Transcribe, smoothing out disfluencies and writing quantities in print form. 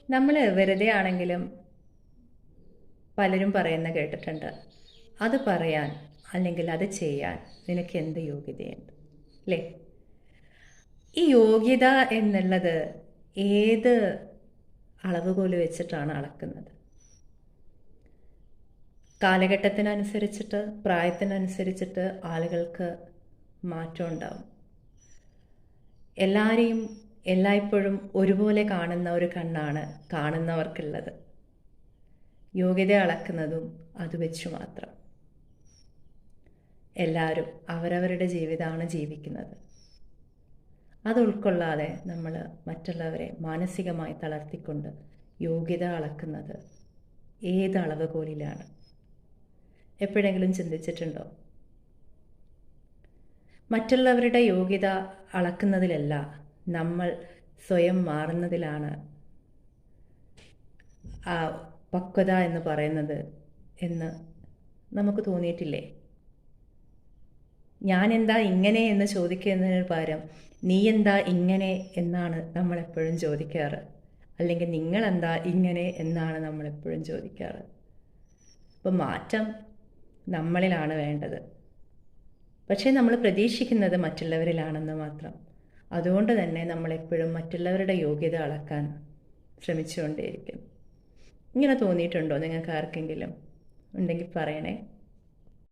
നമ്മൾ വെറുതെ ആണെങ്കിലും പലരും പറയുന്ന കേട്ടിട്ടുണ്ട്, അത് പറയാൻ അല്ലെങ്കിൽ അത് ചെയ്യാൻ നിനക്ക് എന്ത് യോഗ്യതയുണ്ട്, അല്ലേ? ഈ യോഗ്യത എന്നുള്ളത് ഏത് അളവുകോല് വെച്ചിട്ടാണ് അളക്കുന്നത്? കാലഘട്ടത്തിനനുസരിച്ചിട്ട്, പ്രായത്തിനനുസരിച്ചിട്ട് ആളുകൾക്ക് മാറ്റം ഉണ്ടാവും. എല്ലാവരെയും എല്ലായ്പ്പോഴും ഒരുപോലെ കാണുന്ന ഒരു കണ്ണാണ് കാണുന്നവർക്കുള്ളത്. യോഗ്യത അളക്കുന്നതും അത് വെച്ചു മാത്രം. എല്ലാവരും അവരവരുടെ ജീവിതമാണ് ജീവിക്കുന്നത്. അത് ഉൾക്കൊള്ളാതെ നമ്മൾ മറ്റുള്ളവരെ മാനസികമായി തളർത്തിക്കൊണ്ട് യോഗ്യത അളക്കുന്നത് ഏത് അളവുകോലിലാണ്? എപ്പോഴെങ്കിലും ചിന്തിച്ചിട്ടുണ്ടോ? മറ്റുള്ളവരുടെ യോഗ്യത അളക്കുന്നതിലല്ല, നമ്മൾ സ്വയം മാറുന്നതിലാണ് ആ പക്വത എന്ന് പറയുന്നത് എന്ന് നമുക്ക് തോന്നിയിട്ടില്ലേ? ഞാൻ എന്താ ഇങ്ങനെ എന്ന് ചോദിക്കുന്നതിന് പകരം നീ എന്താ ഇങ്ങനെ എന്നാണ് നമ്മളെപ്പോഴും ചോദിക്കാറ്. അല്ലെങ്കിൽ നിങ്ങളെന്താ ഇങ്ങനെ എന്നാണ് നമ്മളെപ്പോഴും ചോദിക്കാറ്. അപ്പോൾ മാറ്റം നമ്മളിലാണ് വേണ്ടത്. പക്ഷേ നമ്മൾ പ്രതീക്ഷിക്കുന്നത് മറ്റുള്ളവരിലാണെന്ന് മാത്രം. അതുകൊണ്ട് തന്നെ നമ്മളെപ്പോഴും മറ്റുള്ളവരുടെ യോഗ്യത അളക്കാൻ ശ്രമിച്ചുകൊണ്ടേയിരിക്കും. ഇങ്ങനെ തോന്നിയിട്ടുണ്ടോ നിങ്ങൾക്ക് ആർക്കെങ്കിലും? ഉണ്ടെങ്കിൽ പറയണേ.